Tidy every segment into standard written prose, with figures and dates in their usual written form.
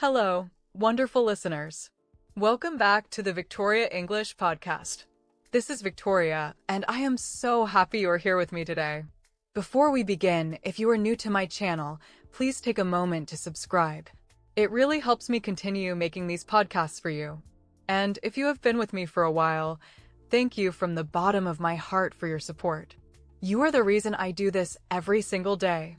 Hello, wonderful listeners. Welcome back to the Victoria English Podcast. This is Victoria, and I am so happy you're here with me today. Before we begin, if you are new to my channel, please take a moment to subscribe. It really helps me continue making these podcasts for you. And if you have been with me for a while, thank you from the bottom of my heart for your support. You are the reason I do this every single day.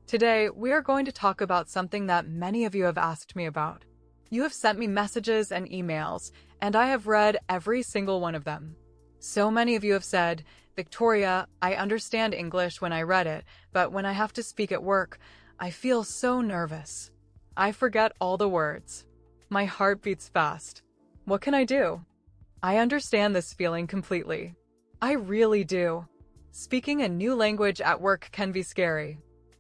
Today, we are going to talk about something that many of you have asked me about. You have sent me messages and emails, and I have read every single one of them. So many of you have said, Victoria, I understand English when I read it, but when I have to speak at work, I feel so nervous. I forget all the words. My heart beats fast. What can I do? I understand this feeling completely. I really do. Speaking a new language at work can be scary.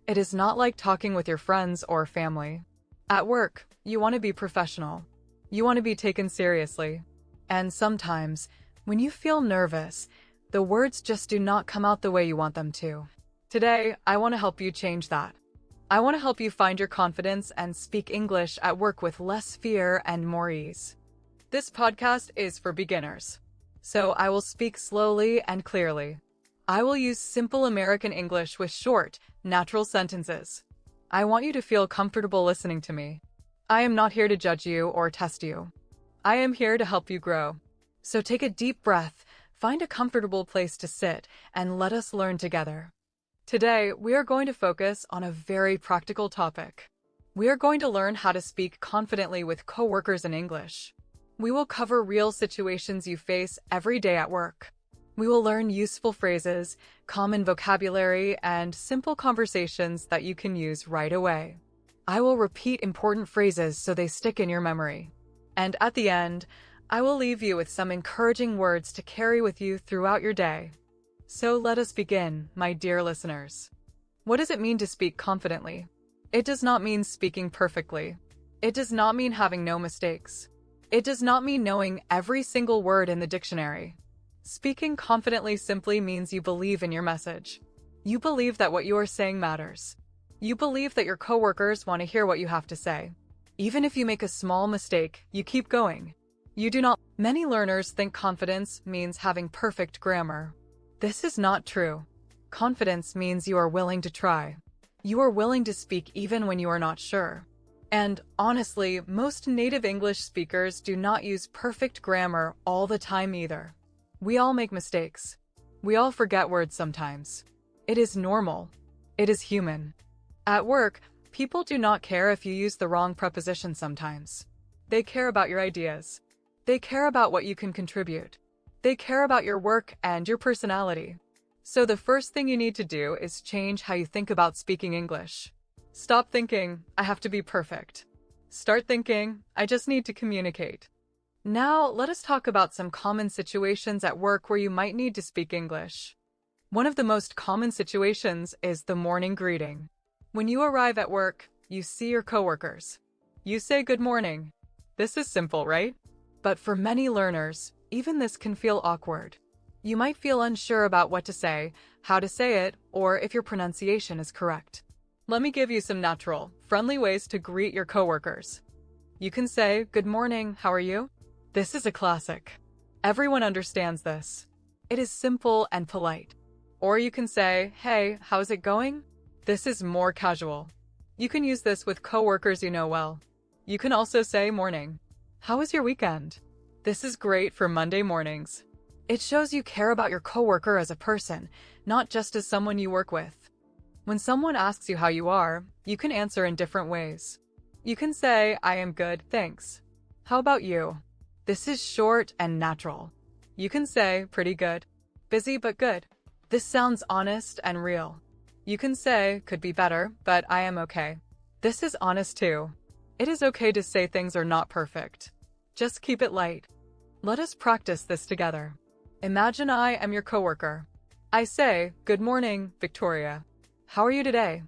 It is not like talking with your friends or family. At work, you want to be professional. You want to be taken seriously. And sometimes, when you feel nervous, the words just do not come out the way you want them to. Today, I want to help you change that. I want to help you find your confidence and speak English at work with less fear and more ease. This podcast is for beginners. So I will speak slowly and clearly. I will use simple American English with short, natural sentences. I want you to feel comfortable listening to me. I am not here to judge you or test you. I am here to help you grow. So take a deep breath, find a comfortable place to sit, and let us learn together. Today, we are going to focus on a very practical topic. We are going to learn how to speak confidently with coworkers in English. We will cover real situations you face every day at work. We will learn useful phrases, common vocabulary, and simple conversations that you can use right away. I will repeat important phrases so they stick in your memory. And at the end, I will leave you with some encouraging words to carry with you throughout your day. So let us begin, my dear listeners. What does it mean to speak confidently? It does not mean speaking perfectly. It does not mean having no mistakes. It does not mean knowing every single word in the dictionary. Speaking confidently simply means you believe in your message. You believe that what you are saying matters. You believe that your coworkers want to hear what you have to say. Even if you make a small mistake, you keep going. You do not. Many learners think confidence means having perfect grammar. This is not true. Confidence means you are willing to try. You are willing to speak even when you are not sure. And honestly, most native English speakers do not use perfect grammar all the time either. We all make mistakes. We all forget words sometimes. It is normal. It is human. At work, people do not care if you use the wrong preposition sometimes. They care about your ideas. They care about what you can contribute. They care about your work and your personality. So the first thing you need to do is change how you think about speaking English. Stop thinking, I have to be perfect. Start thinking, I just need to communicate. Now, let us talk about some common situations at work where you might need to speak English. One of the most common situations is the morning greeting. When you arrive at work, you see your coworkers. You say good morning. This is simple, right? But for many learners, even this can feel awkward. You might feel unsure about what to say, how to say it, or if your pronunciation is correct. Let me give you some natural, friendly ways to greet your coworkers. You can say, good morning, how are you? This is a classic. Everyone understands this. It is simple and polite. Or you can say, hey, how's it going? This is more casual. You can use this with coworkers you know well. You can also say morning. How was your weekend? This is great for Monday mornings. It shows you care about your coworker as a person, not just as someone you work with. When someone asks you how you are, you can answer in different ways. You can say, I am good, thanks. How about you? This is short and natural. You can say, pretty good. Busy but good. This sounds honest and real. You can say, could be better, but I am okay. This is honest too. It is okay to say things are not perfect. Just keep it light. Let us practice this together. Imagine I am your coworker. I say, good morning, Victoria. How are you today?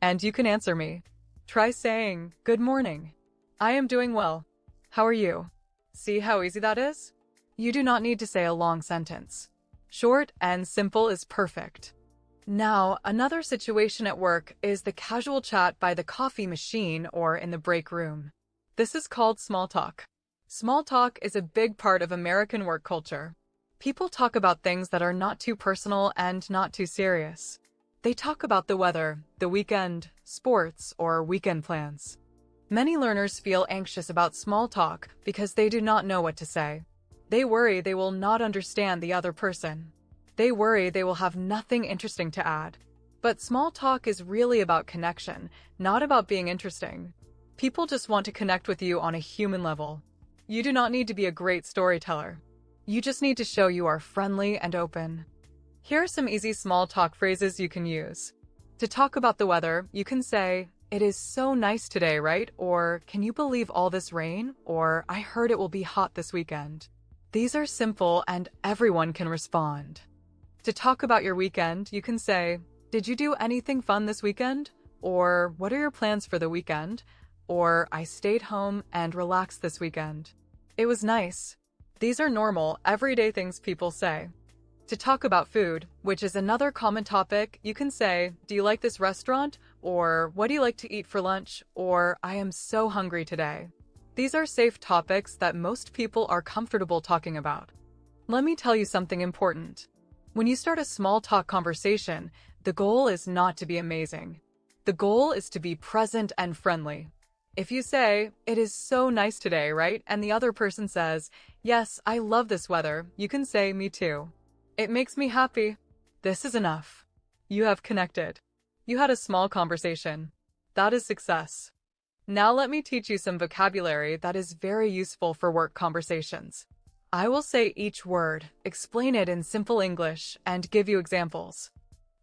And you can answer me. Try saying, good morning. I am doing well. How are you? See how easy that is? You do not need to say a long sentence. Short and simple is perfect. Now, another situation at work is the casual chat by the coffee machine or in the break room. This is called small talk. Small talk is a big part of American work culture. People talk about things that are not too personal and not too serious. They talk about the weather, the weekend, sports, or weekend plans. Many learners feel anxious about small talk because they do not know what to say. They worry they will not understand the other person. They worry they will have nothing interesting to add. But small talk is really about connection, not about being interesting. People just want to connect with you on a human level. You do not need to be a great storyteller. You just need to show you are friendly and open. Here are some easy small talk phrases you can use. To talk about the weather, you can say, "It is so nice today, right?" Or, "Can you believe all this rain?" Or, "I heard it will be hot this weekend." These are simple and everyone can respond. To talk about your weekend, you can say, "Did you do anything fun this weekend?" Or, "What are your plans for the weekend?" Or, "I stayed home and relaxed this weekend. It was nice." These are normal, everyday things people say. To talk about food, which is another common topic, you can say, "Do you like this restaurant?" Or, "What do you like to eat for lunch?" Or, "I am so hungry today." These are safe topics that most people are comfortable talking about. Let me tell you something important. When you start a small talk conversation, the goal is not to be amazing. The goal is to be present and friendly. If you say, "It is so nice today, right?" and the other person says, "Yes, I love this weather," you can say, "Me too. It makes me happy." This is enough. You have connected. You had a small conversation. That is success. Now let me teach you some vocabulary that is very useful for work conversations. I will say each word, explain it in simple English, and give you examples.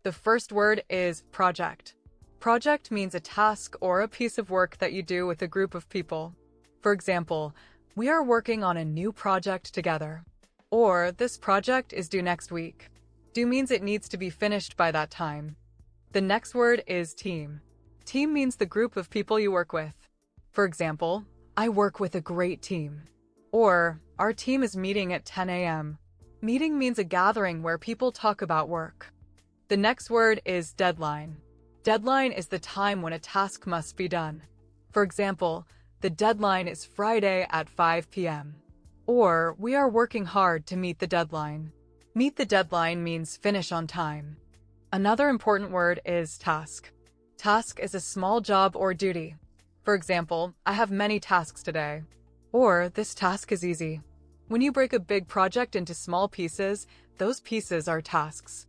The first word is project. Project means a task or a piece of work that you do with a group of people. For example, "We are working on a new project together." Or, "This project is due next week." Due means it needs to be finished by that time. The next word is team. Team means the group of people you work with. For example, "I work with a great team." Or, "Our team is meeting at 10 a.m. Meeting means a gathering where people talk about work. The next word is deadline. Deadline is the time when a task must be done. For example, "The deadline is Friday at 5 p.m. Or, "We are working hard to meet the deadline." Meet the deadline means finish on time. Another important word is task. Task is a small job or duty. For example, "I have many tasks today." Or, "This task is easy." When you break a big project into small pieces, those pieces are tasks.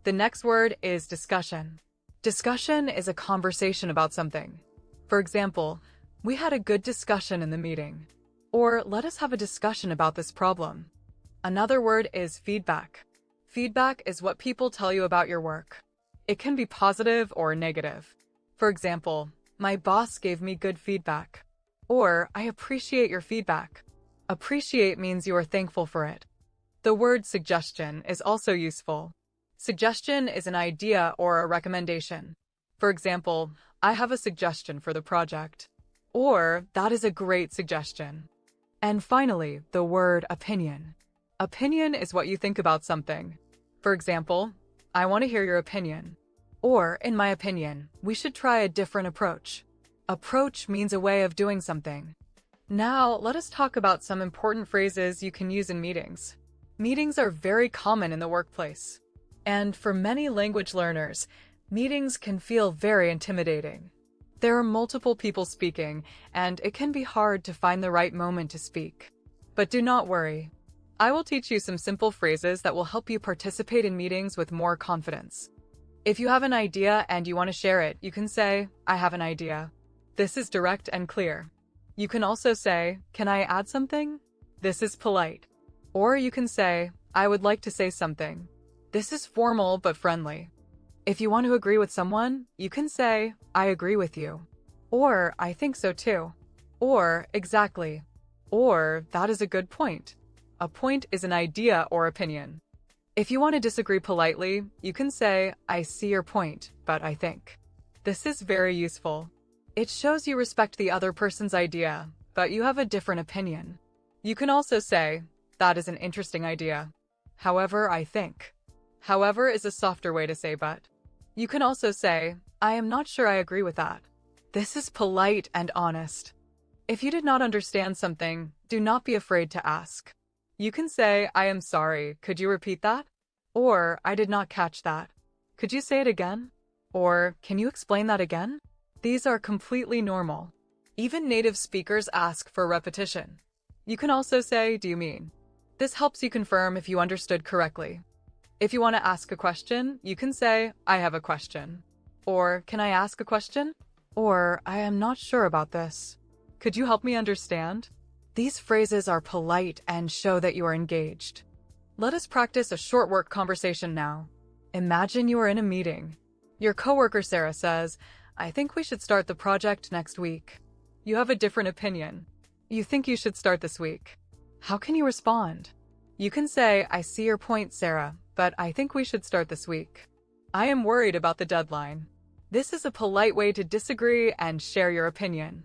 The next word is discussion. Discussion is a conversation about something. For example, "We had a good discussion in the meeting." Or, "Let us have a discussion about this problem." Another word is feedback. Feedback is what people tell you about your work. It can be positive or negative. For example, "My boss gave me good feedback." Or, "I appreciate your feedback." Appreciate means you are thankful for it. The word suggestion is also useful. Suggestion is an idea or a recommendation. For example, "I have a suggestion for the project." Or, "That is a great suggestion." And finally, the word opinion. Opinion is what you think about something. For example, "I want to hear your opinion." Or, "In my opinion, we should try a different approach." Approach means a way of doing something. Now, let us talk about some important phrases you can use in meetings. Meetings are very common in the workplace. And for many language learners, meetings can feel very intimidating. There are multiple people speaking, and it can be hard to find the right moment to speak. But do not worry. I will teach you some simple phrases that will help you participate in meetings with more confidence. If you have an idea and you want to share it, you can say, "I have an idea." This is direct and clear. You can also say, "Can I add something?" This is polite. Or you can say, "I would like to say something." This is formal but friendly. If you want to agree with someone, you can say, "I agree with you." Or, "I think so too." Or, "Exactly." Or, "That is a good point." A point is an idea or opinion. If you want to disagree politely, you can say, "I see your point, but I think." This is very useful. It shows you respect the other person's idea, but you have a different opinion. You can also say, "That is an interesting idea. However, I think." However is a softer way to say but. You can also say, "I am not sure I agree with that." This is polite and honest. If you did not understand something, do not be afraid to ask. You can say, I am sorry, could you repeat that? Or, I did not catch that. Could you say it again? Or, can you explain that again? These are completely normal. Even native speakers ask for repetition. You can also say, do you mean? This helps you confirm if you understood correctly. If you want to ask a question, you can say, I have a question. Or, can I ask a question? Or, I am not sure about this. Could you help me understand? These phrases are polite and show that you are engaged. Let us practice a short work conversation now. Imagine you are in a meeting. Your coworker Sarah says, I think we should start the project next week. You have a different opinion. You think you should start this week. How can you respond? You can say, I see your point, Sarah, but I think we should start this week. I am worried about the deadline. This is a polite way to disagree and share your opinion.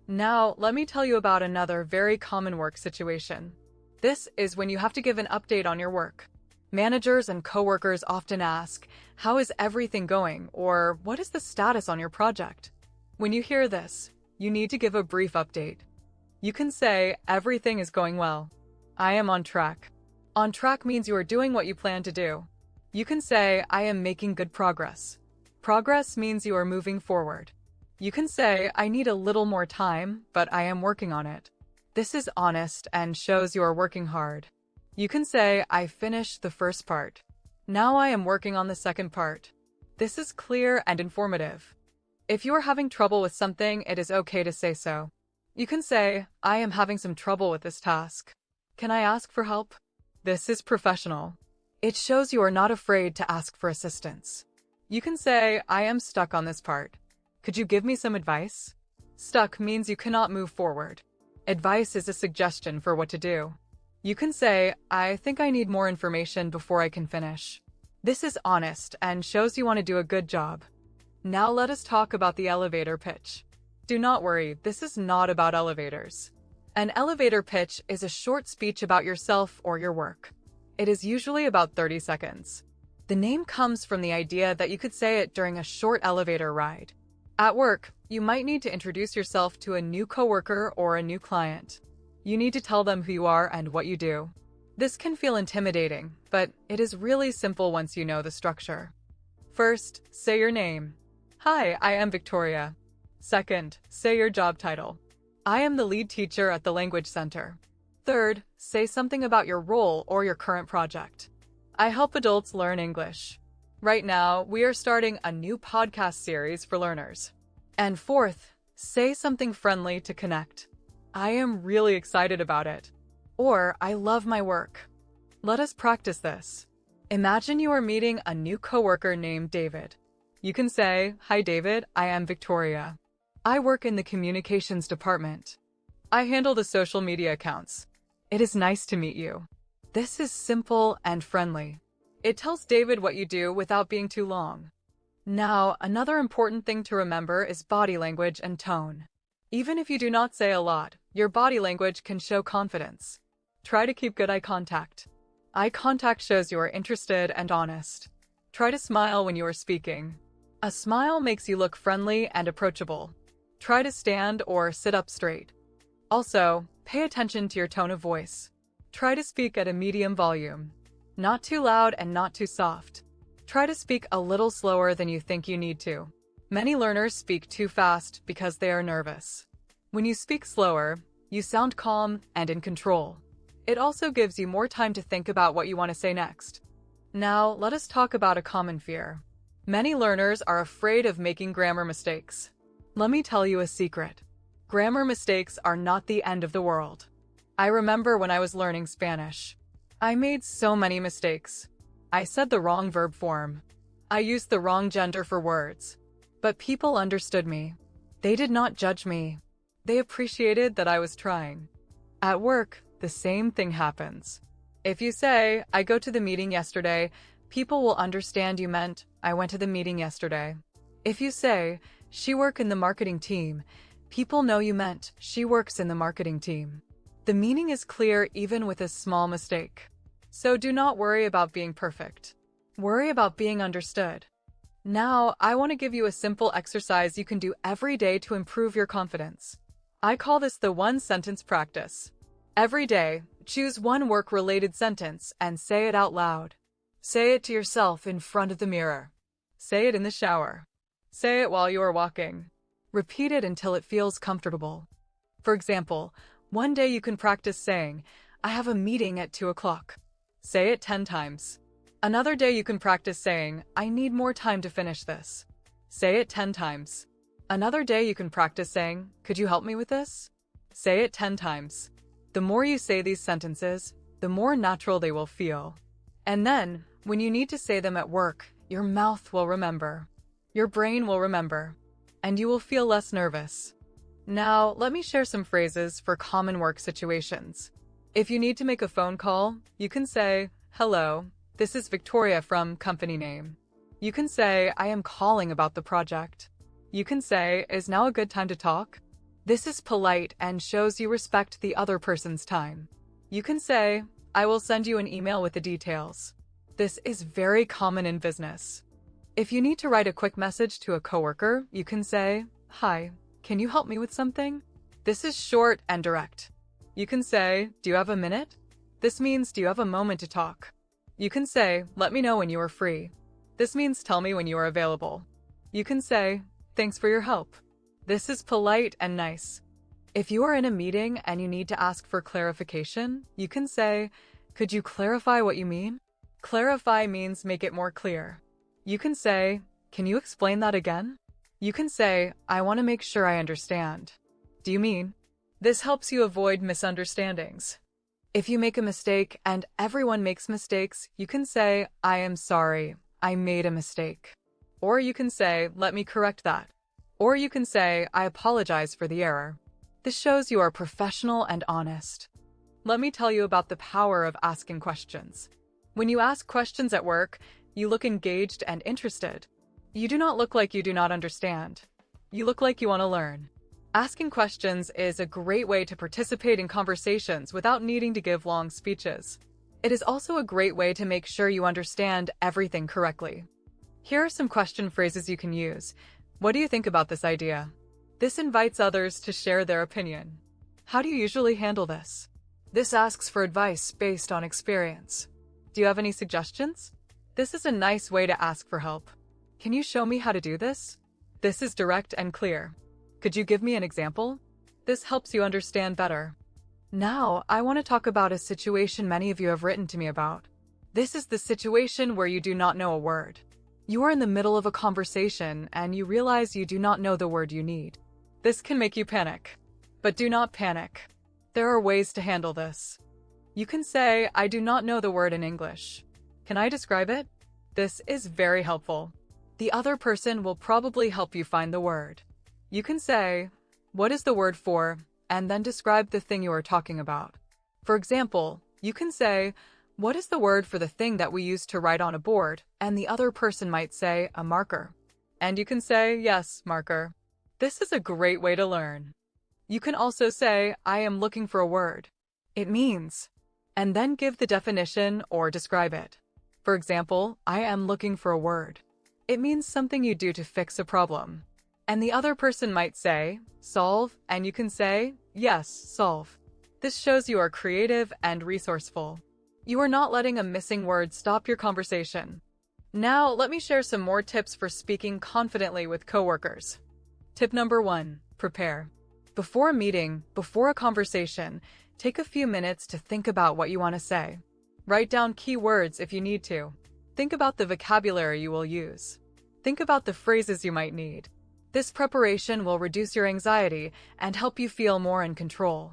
Now, let me tell you about another very common work situation. This is when you have to give an update on your work. Managers and coworkers often ask, how is everything going? Or what is the status on your project? When you hear this, you need to give a brief update. You can say, everything is going well. I am on track. On track means you are doing what you plan to do. You can say, I am making good progress. Progress means you are moving forward. You can say, I need a little more time, but I am working on it. This is honest and shows you are working hard. You can say, I finished the first part. Now I am working on the second part. This is clear and informative. If you are having trouble with something, it is okay to say so. You can say, I am having some trouble with this task. Can I ask for help? This is professional. It shows you are not afraid to ask for assistance. You can say, I am stuck on this part. Could you give me some advice? Stuck means you cannot move forward. Advice is a suggestion for what to do. You can say, I think I need more information before I can finish. This is honest and shows you want to do a good job. Now let us talk about the elevator pitch. Do not worry, this is not about elevators. An elevator pitch is a short speech about yourself or your work. It is usually about 30 seconds. The name comes from the idea that you could say it during a short elevator ride. At work, you might need to introduce yourself to a new coworker or a new client. You need to tell them who you are and what you do. This can feel intimidating, but it is really simple once you know the structure. First, say your name. Hi, I am Victoria. Second, say your job title. I am the lead teacher at the Language Center. Third, say something about your role or your current project. I help adults learn English. Right now, we are starting a new podcast series for learners. And fourth, say something friendly to connect. I am really excited about it. Or, I love my work. Let us practice this. Imagine you are meeting a new coworker named David. You can say, Hi David, I am Victoria. I work in the communications department. I handle the social media accounts. It is nice to meet you. This is simple and friendly. It tells David what you do without being too long. Now, another important thing to remember is body language and tone. Even if you do not say a lot, your body language can show confidence. Try to keep good eye contact. Eye contact shows you are interested and honest. Try to smile when you are speaking. A smile makes you look friendly and approachable. Try to stand or sit up straight. Also, pay attention to your tone of voice. Try to speak at a medium volume. Not too loud and not too soft. Try to speak a little slower than you think you need to. Many learners speak too fast because they are nervous. When you speak slower, you sound calm and in control. It also gives you more time to think about what you want to say next. Now, let us talk about a common fear. Many learners are afraid of making grammar mistakes. Let me tell you a secret. Grammar mistakes are not the end of the world. I remember when I was learning Spanish. I made so many mistakes. I said the wrong verb form. I used the wrong gender for words. But people understood me. They did not judge me. They appreciated that I was trying. At work, the same thing happens. If you say, I go to the meeting yesterday, people will understand you meant, I went to the meeting yesterday. If you say, she works in the marketing team, people know you meant, she works in the marketing team. The meaning is clear even with a small mistake. So do not worry about being perfect. Worry about being understood. Now, I want to give you a simple exercise you can do every day to improve your confidence. I call this the one-sentence practice. Every day, choose one work-related sentence and say it out loud. Say it to yourself in front of the mirror. Say it in the shower. Say it while you are walking. Repeat it until it feels comfortable. For example, one day you can practice saying, I have a meeting at 2 o'clock. Say it 10 times. Another day you can practice saying, I need more time to finish this. Say it 10 times. Another day you can practice saying, could you help me with this? Say it 10 times. The more you say these sentences, the more natural they will feel. And then, when you need to say them at work, your mouth will remember. Your brain will remember. And you will feel less nervous. Now, let me share some phrases for common work situations. If you need to make a phone call, you can say, hello, this is Victoria from company name. You can say, I am calling about the project. You can say, is now a good time to talk? This is polite and shows you respect the other person's time. You can say, I will send you an email with the details. This is very common in business. If you need to write a quick message to a coworker, you can say, hi, can you help me with something? This is short and direct. You can say, do you have a minute? This means, do you have a moment to talk? You can say, let me know when you are free. This means, tell me when you are available. You can say, thanks for your help. This is polite and nice. If you are in a meeting and you need to ask for clarification, you can say, could you clarify what you mean? Clarify means make it more clear. You can say, can you explain that again? You can say, I want to make sure I understand. Do you mean? This helps you avoid misunderstandings. If you make a mistake, and everyone makes mistakes, you can say, I am sorry, I made a mistake. Or you can say, let me correct that. Or you can say, I apologize for the error. This shows you are professional and honest. Let me tell you about the power of asking questions. When you ask questions at work, you look engaged and interested. You do not look like you do not understand. You look like you want to learn. Asking questions is a great way to participate in conversations without needing to give long speeches. It is also a great way to make sure you understand everything correctly. Here are some question phrases you can use. What do you think about this idea? This invites others to share their opinion. How do you usually handle this? This asks for advice based on experience. Do you have any suggestions? This is a nice way to ask for help. Can you show me how to do this? This is direct and clear. Could you give me an example? This helps you understand better. Now, I want to talk about a situation many of you have written to me about. This is the situation where you do not know a word. You are in the middle of a conversation and you realize you do not know the word you need. This can make you panic. But do not panic. There are ways to handle this. You can say, I do not know the word in English. Can I describe it? This is very helpful. The other person will probably help you find the word. You can say, what is the word for, and then describe the thing you are talking about. For example, you can say, what is the word for the thing that we use to write on a board, and the other person might say, a marker. And you can say, yes, marker. This is a great way to learn. You can also say, I am looking for a word. It means, and then give the definition or describe it. For example, I am looking for a word. It means something you do to fix a problem. And the other person might say, solve, and you can say, yes, solve. This shows you are creative and resourceful. You are not letting a missing word stop your conversation. Now, let me share some more tips for speaking confidently with coworkers. Tip number 1, prepare. Before a meeting, before a conversation, take a few minutes to think about what you want to say. Write down key words if you need to. Think about the vocabulary you will use. Think about the phrases you might need. This preparation will reduce your anxiety and help you feel more in control.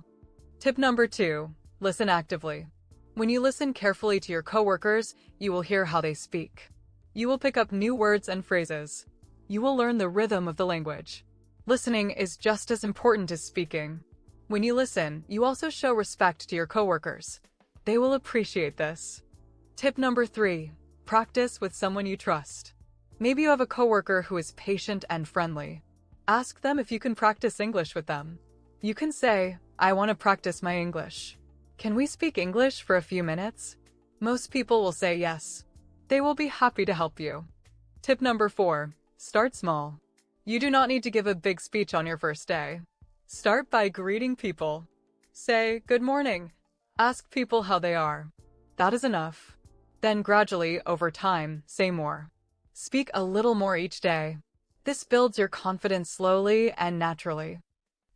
Tip number 2, listen actively. When you listen carefully to your coworkers, you will hear how they speak. You will pick up new words and phrases. You will learn the rhythm of the language. Listening is just as important as speaking. When you listen, you also show respect to your coworkers. They will appreciate this. Tip number 3, practice with someone you trust. Maybe you have a coworker who is patient and friendly. Ask them if you can practice English with them. You can say, I want to practice my English. Can we speak English for a few minutes? Most people will say yes. They will be happy to help you. Tip number 4, start small. You do not need to give a big speech on your first day. Start by greeting people. Say, "Good morning." Ask people how they are. That is enough. Then gradually, over time, say more. Speak a little more each day. This builds your confidence slowly and naturally.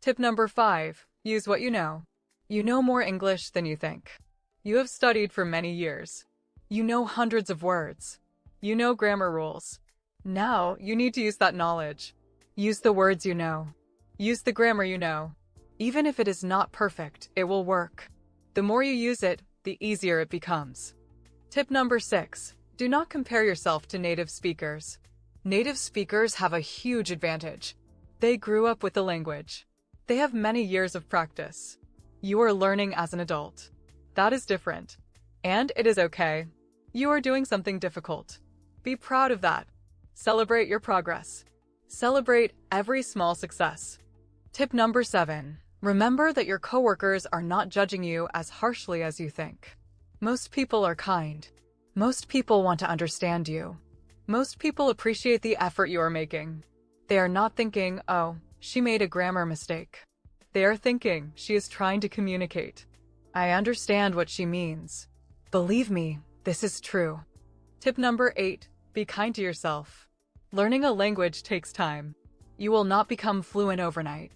Tip number 5. Use what you know. You know more English than you think. You have studied for many years. You know hundreds of words. You know grammar rules. Now, you need to use that knowledge. Use the words you know. Use the grammar you know. Even if it is not perfect, it will work. The more you use it, the easier it becomes. Tip number 6. Do not compare yourself to native speakers. Native speakers have a huge advantage. They grew up with the language. They have many years of practice. You are learning as an adult. That is different. And it is okay. You are doing something difficult. Be proud of that. Celebrate your progress. Celebrate every small success. Tip number 7. Remember that your coworkers are not judging you as harshly as you think. Most people are kind. Most people want to understand you. Most people appreciate the effort you are making. They are not thinking, "Oh, she made a grammar mistake." They are thinking, "She is trying to communicate. I understand what she means." Believe me, this is true. Tip number 8. Be kind to yourself. Learning a language takes time. You will not become fluent overnight.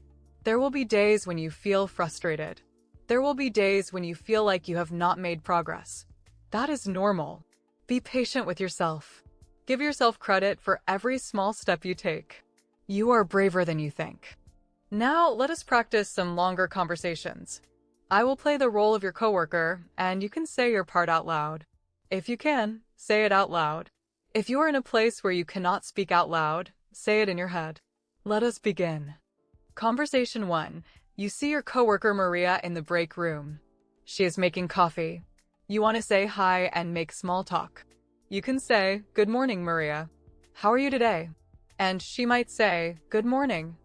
There will be days when you feel frustrated. There will be days when you feel like you have not made progress. That is normal. Be patient with yourself. Give yourself credit for every small step you take. You are braver than you think. Now, let us practice some longer conversations. I will play the role of your coworker, and you can say your part out loud. If you can, say it out loud. If you are in a place where you cannot speak out loud, say it in your head. Let us begin. Conversation 1. You see your coworker Maria in the break room. She is making coffee. You want to say hi and make small talk. You can say, "Good morning, Maria. How are you today?" And she might say, "Good morning.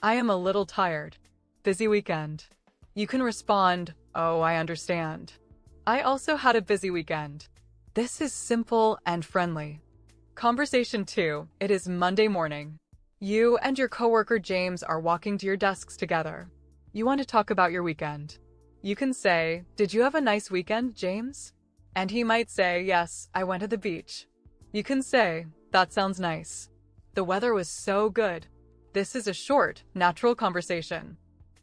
I am a little tired. Busy weekend." You can respond, "Oh, I understand. I also had a busy weekend." This is simple and friendly. Conversation 2. It is Monday morning. You and your coworker James are walking to your desks together. You want to talk about your weekend. You can say, "Did you have a nice weekend, James?" And he might say, "Yes, I went to the beach." You can say, "That sounds nice. The weather was so good." This is a short, natural conversation.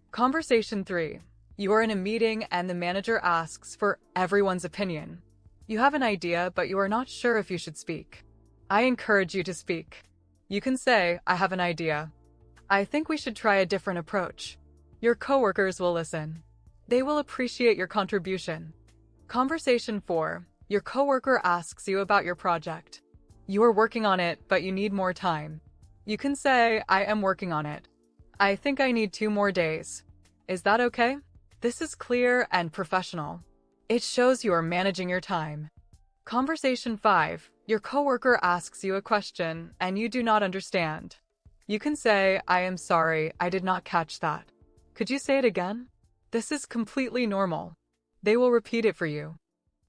Conversation 3. You are in a meeting and the manager asks for everyone's opinion. You have an idea, but you are not sure if you should speak. I encourage you to speak. You can say, "I have an idea. I think we should try a different approach." Your coworkers will listen. They will appreciate your contribution. Conversation 4. Your coworker asks you about your project. You are working on it, but you need more time. You can say, "I am working on it. I think I need 2 more days. Is that okay?" This is clear and professional. It shows you are managing your time. Conversation 5. Your coworker asks you a question and you do not understand. You can say, "I am sorry, I did not catch that. Could you say it again?" This is completely normal. They will repeat it for you.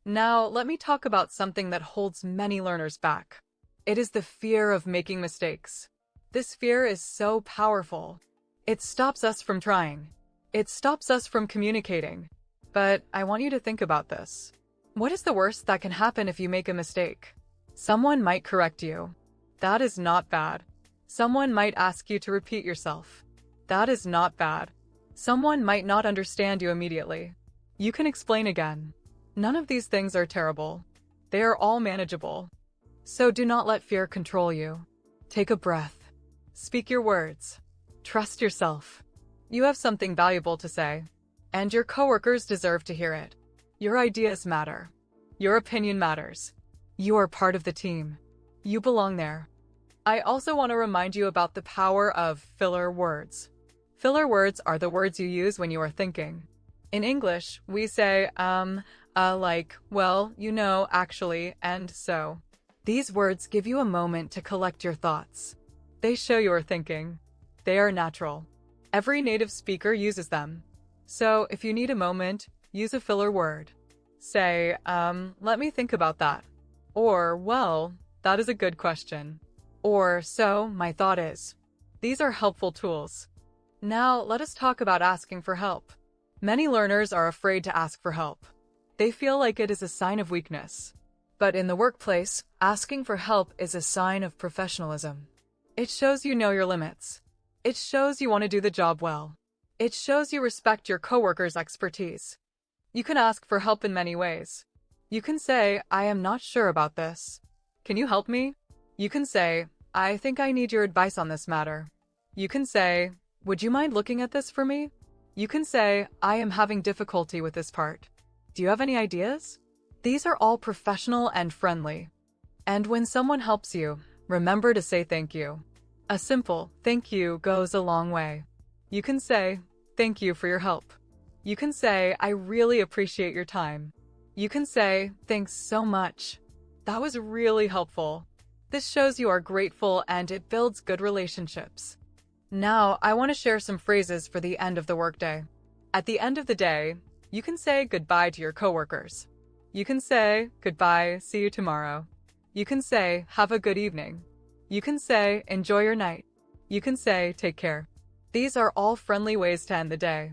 Now, let me talk about something that holds many learners back. It is the fear of making mistakes. This fear is so powerful. It stops us from trying. It stops us from communicating. But I want you to think about this. What is the worst that can happen if you make a mistake? Someone might correct you. That is not bad. Someone might ask you to repeat yourself. That is not bad. Someone might not understand you immediately. You can explain again. None of these things are terrible. They are all manageable. So do not let fear control you. Take a breath. Speak your words. Trust yourself. You have something valuable to say, and your coworkers deserve to hear it. Your ideas matter. Your opinion matters. You are part of the team. You belong there. I also want to remind you about the power of filler words. Filler words are the words you use when you are thinking. In English, we say, like, well, you know, actually, and so. These words give you a moment to collect your thoughts. They show you are thinking. They are natural. Every native speaker uses them. So if you need a moment, use a filler word. Say, let me think about that. Or, well, that is a good question. Or, so, my thought is. These are helpful tools. Now, let us talk about asking for help. Many learners are afraid to ask for help. They feel like it is a sign of weakness. But in the workplace, asking for help is a sign of professionalism. It shows you know your limits. It shows you want to do the job well. It shows you respect your coworkers' expertise. You can ask for help in many ways. You can say, I am not sure about this. Can you help me? You can say, I think I need your advice on this matter. You can say, would you mind looking at this for me? You can say, I am having difficulty with this part. Do you have any ideas? These are all professional and friendly. And when someone helps you, remember to say thank you. A simple thank you goes a long way. You can say, thank you for your help. You can say, I really appreciate your time. You can say, thanks so much. That was really helpful. This shows you are grateful and it builds good relationships. Now, I want to share some phrases for the end of the workday. At the end of the day, you can say goodbye to your coworkers. You can say, goodbye, see you tomorrow. You can say, have a good evening. You can say, enjoy your night. You can say, take care. These are all friendly ways to end the day.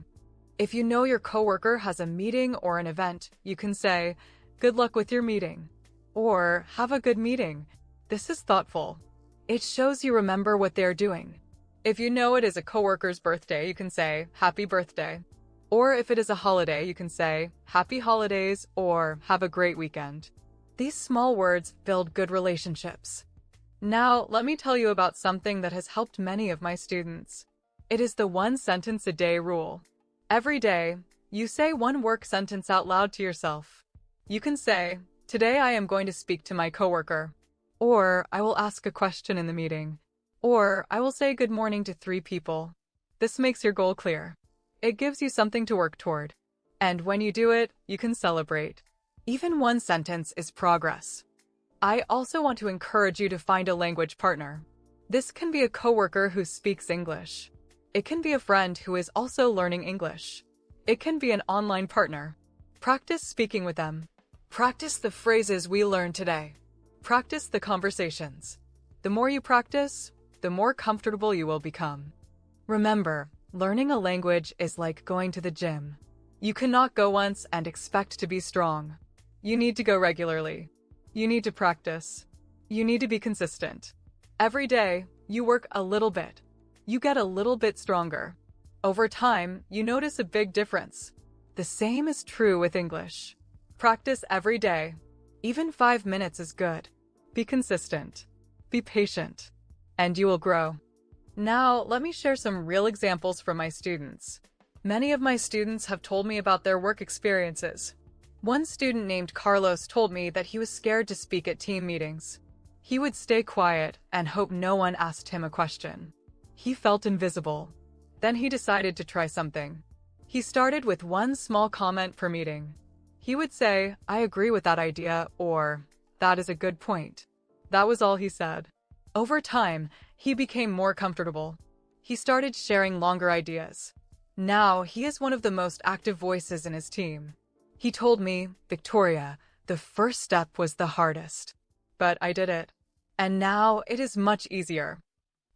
If you know your coworker has a meeting or an event, you can say, good luck with your meeting. Or, have a good meeting. This is thoughtful. It shows you remember what they're doing. If you know it is a coworker's birthday, you can say, happy birthday. Or if it is a holiday, you can say, happy holidays or have a great weekend. These small words build good relationships. Now, let me tell you about something that has helped many of my students. It is the one sentence a day rule. Every day, you say one work sentence out loud to yourself. You can say, today I am going to speak to my coworker. Or, I will ask a question in the meeting. Or, I will say good morning to 3 people. This makes your goal clear. It gives you something to work toward. And when you do it, you can celebrate. Even one sentence is progress. I also want to encourage you to find a language partner. This can be a coworker who speaks English. It can be a friend who is also learning English. It can be an online partner. Practice speaking with them. Practice the phrases we learned today. Practice the conversations. The more you practice, the more comfortable you will become. Remember, learning a language is like going to the gym. You cannot go once and expect to be strong. You need to go regularly. You need to practice. You need to be consistent. Every day, you work a little bit. You get a little bit stronger. Over time, you notice a big difference. The same is true with English. Practice every day. Even 5 minutes is good. Be consistent. Be patient. And you will grow. Now, let me share some real examples from my students. Many of my students have told me about their work experiences. One student named Carlos told me that he was scared to speak at team meetings. He would stay quiet and hope no one asked him a question. He felt invisible. Then he decided to try something. He started with one small comment per meeting. He would say, I agree with that idea, or, that is a good point. That was all he said. Over time, he became more comfortable. He started sharing longer ideas. Now, he is one of the most active voices in his team. He told me, Victoria, the first step was the hardest. But I did it. And now it is much easier.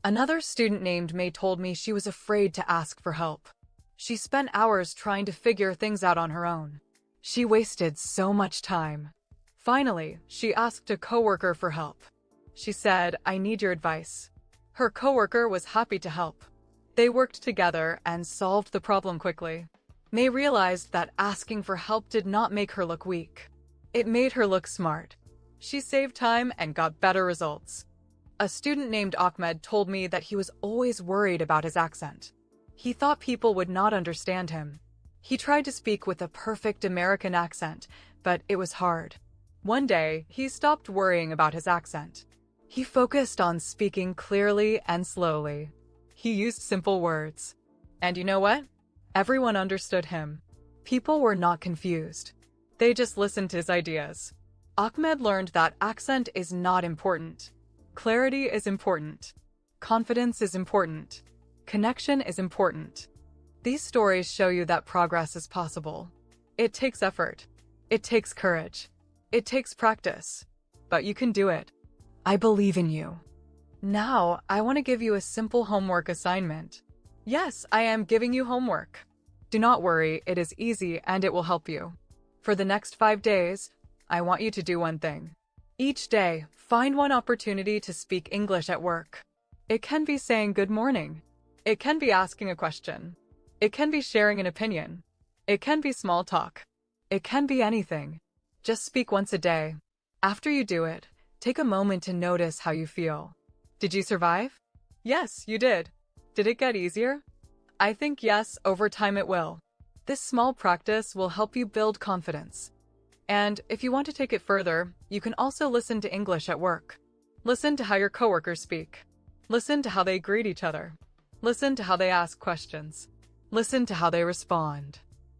Another student named May told me she was afraid to ask for help. She spent hours trying to figure things out on her own. She wasted so much time. Finally, she asked a coworker for help. She said, I need your advice. Her coworker was happy to help. They worked together and solved the problem quickly. May realized that asking for help did not make her look weak. It made her look smart. She saved time and got better results. A student named Ahmed told me that he was always worried about his accent. He thought people would not understand him. He tried to speak with a perfect American accent, but it was hard. One day, he stopped worrying about his accent. He focused on speaking clearly and slowly. He used simple words. And you know what? Everyone understood him. People were not confused. They just listened to his ideas. Ahmed learned that accent is not important. Clarity is important. Confidence is important. Connection is important. These stories show you that progress is possible. It takes effort. It takes courage. It takes practice. But you can do it. I believe in you. Now, I want to give you a simple homework assignment. Yes, I am giving you homework. Do not worry, it is easy and it will help you. For the next 5 days, I want you to do one thing. Each day, find one opportunity to speak English at work. It can be saying good morning. It can be asking a question. It can be sharing an opinion. It can be small talk. It can be anything. Just speak once a day. After you do it, take a moment to notice how you feel. Did you survive? Yes, you did. Did it get easier? I think yes, over time it will. This small practice will help you build confidence. And if you want to take it further, you can also listen to English at work. Listen to how your coworkers speak. Listen to how they greet each other. Listen to how they ask questions. Listen to how they respond.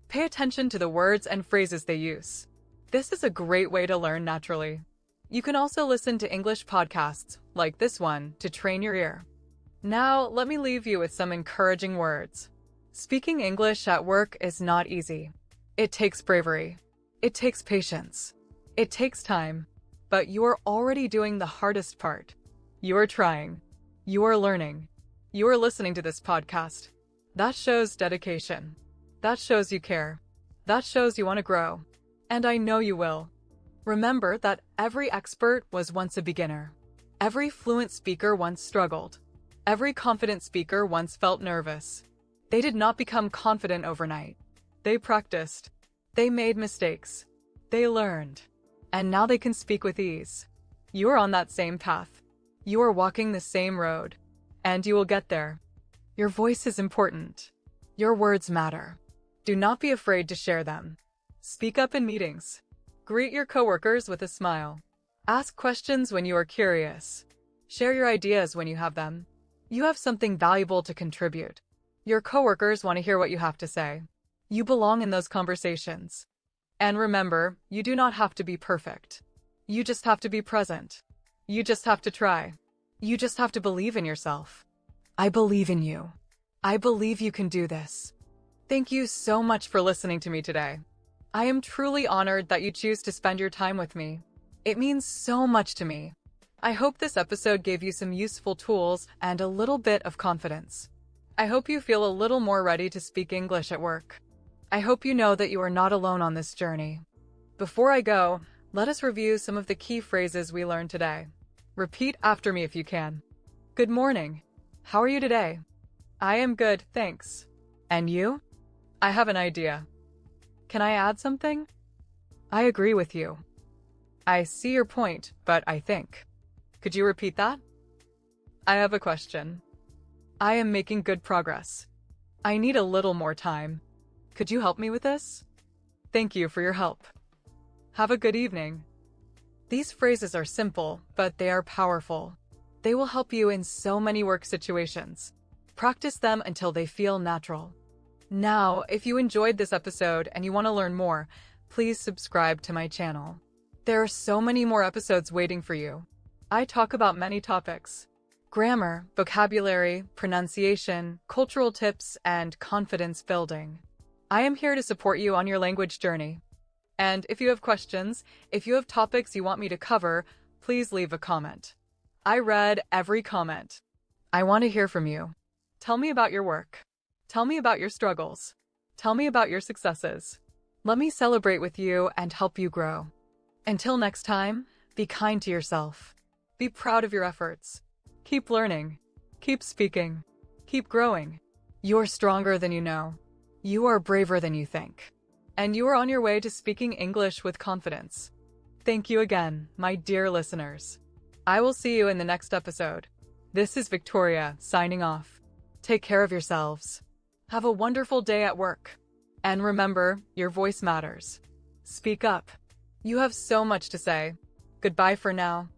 Pay attention to the words and phrases they use. This is a great way to learn naturally. You can also listen to English podcasts, like this one, to train your ear. Now, let me leave you with some encouraging words. Speaking English at work is not easy. It takes bravery. It takes patience. It takes time. But you are already doing the hardest part. You are trying. You are learning. You are listening to this podcast. That shows dedication. That shows you care. That shows you want to grow. And I know you will. Remember that every expert was once a beginner. Every fluent speaker once struggled. Every confident speaker once felt nervous. They did not become confident overnight. They practiced. They made mistakes. They learned. And now they can speak with ease. You are on that same path. You are walking the same road. And you will get there. Your voice is important. Your words matter. Do not be afraid to share them. Speak up in meetings. Greet your coworkers with a smile. Ask questions when you are curious. Share your ideas when you have them. You have something valuable to contribute. Your coworkers want to hear what you have to say. You belong in those conversations. And remember, you do not have to be perfect. You just have to be present. You just have to try. You just have to believe in yourself. I believe in you. I believe you can do this. Thank you so much for listening to me today. I am truly honored that you choose to spend your time with me. It means so much to me. I hope this episode gave you some useful tools and a little bit of confidence. I hope you feel a little more ready to speak English at work. I hope you know that you are not alone on this journey. Before I go, let us review some of the key phrases we learned today. Repeat after me if you can. Good morning. How are you today? I am good, thanks. And you? I have an idea. Can I add something? I agree with you. I see your point, but I think. Could you repeat that? I have a question. I am making good progress. I need a little more time. Could you help me with this? Thank you for your help. Have a good evening. These phrases are simple, but they are powerful. They will help you in so many work situations. Practice them until they feel natural. Now, if you enjoyed this episode and you want to learn more, please subscribe to my channel. There are so many more episodes waiting for you. I talk about many topics: grammar, vocabulary, pronunciation, cultural tips, and confidence building. I am here to support you on your language journey. And if you have questions, if you have topics you want me to cover, please leave a comment. I read every comment. I want to hear from you. Tell me about your work. Tell me about your struggles. Tell me about your successes. Let me celebrate with you and help you grow. Until next time, be kind to yourself. Be proud of your efforts. Keep learning. Keep speaking. Keep growing. You're stronger than you know. You are braver than you think. And you are on your way to speaking English with confidence. Thank you again, my dear listeners. I will see you in the next episode. This is Victoria, signing off. Take care of yourselves. Have a wonderful day at work. And remember, your voice matters. Speak up. You have so much to say. Goodbye for now.